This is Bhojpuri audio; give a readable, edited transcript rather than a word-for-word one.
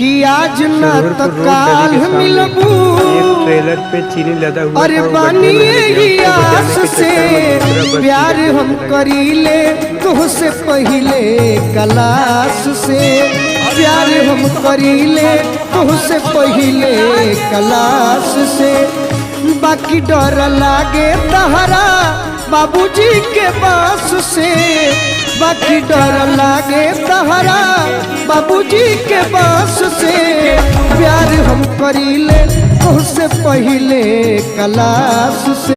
कि आज ना तो काल मिलबू ट्रेलर पे चीनी लदा हुआ अरे बानी यही आस से प्यार हम करीले तुझसे पहले कलाश से प्यार हम करीले तुझसे पहले कलाश से बाकी डर लागे तहरा बाबूजी के पास से बाकी डर लागे तहरा बाबूजी के पास से प्यार हम करीले उससे पहले कलाश से।